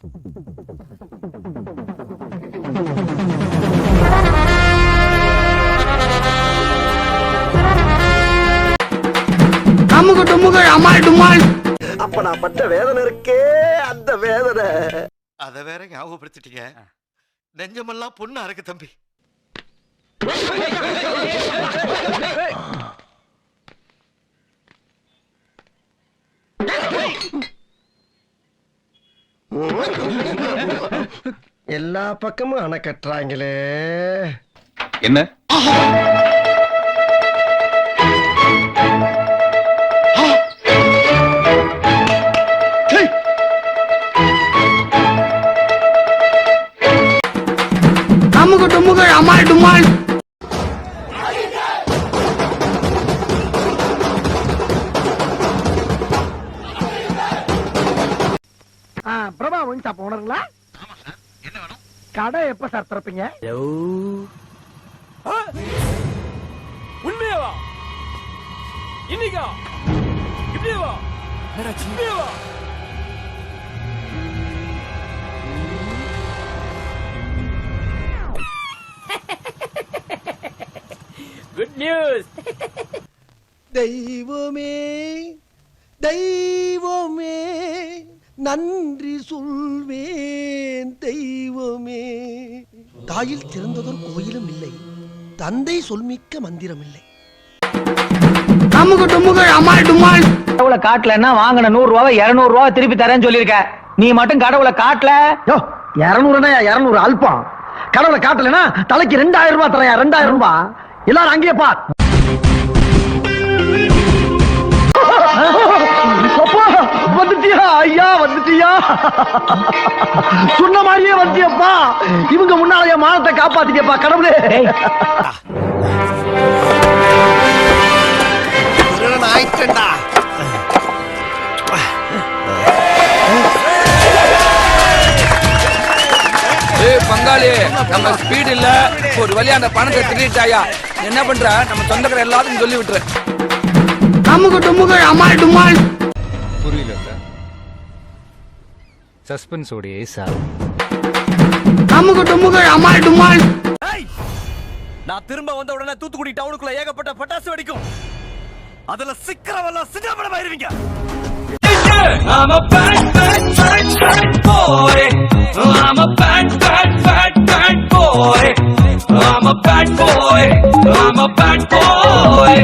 அமுகு டுமுகு அமால் டுமால். அப்ப நான் பட்ட வேதனை இருக்கே, அந்த வேதனை. அத வேற ஞாபகப்படுத்திட்டீங்க. நெஞ்சமெல்லாம் பொண்ணா இருக்கு தம்பி. எல்லா பக்கமும் அணை கட்டுறாங்களே. என்ன அமுகு டுமுகு அமால் டுமால். பிரபா ஒயின் ஷாப் ஓனருங்களா? என்ன வேணும்? கடை எப்ப சார் திறப்பீங்க? உண்மையாவா? இன்னைக்கா? இப்படியேவா? இப்படியேவா? Good news. தெய்வமே தெய்வமே நன்றி சொல்வேன் தெய்வமே. தாயில் சிறந்ததொரு கோயிலும் இல்லை, தந்தை சொல்மிக்க மந்திரம் இல்லை. அமுகு டுமுகு அமால் டுமால். கடவுளை காட்டலன்னா வாங்கின 100 ரூபாவை 200 ரூபா திருப்பி தரேன்னு சொல்லிருக்க. நீ மட்டும் கடவுளை காட்டல. 200 அல்பம். கடவுளை காட்டலனா தலைக்கு 2000 ரூபாய் தரையா. 2000 ரூபாய். எல்லாரும் அங்கேயே பார். வந்துட்டியா ஐயா, வந்துட்டியா? சொன்ன மாதிரியே வந்துட்டியப்பா. இவங்க முன்னால மானத்தை காப்பாத்திட்டியப்பா கடவுளே. ஆயிட்டா பங்காளி, நம்ம ஸ்பீட் இல்ல, ஒரு வழியா அந்த பணத்தை திருட்டாயா. என்ன பண்ற? நம்ம சொந்தக்கார எல்லாத்துக்கும் சொல்லி விட்டுரு. அமுகு டுமுகு அமால் டுமால். புரியல சஸ்பென்ஸ் ஓடியே சார். அமுகு டுமுகு அமால் டுமால். நான் திரும்ப வந்த உடனே தூத்துக்குடி டவுனுக்குள்ள ஏகப்பட்ட பட்டாசு வெடிக்கும். அதுல சிக்கரவெல்லாம் சின்னப்படமாயிருவீங்க. I'm a bad, bad, bad, bad boy. I'm a bad, bad, bad, bad boy. I'm a bad boy. I'm a bad boy.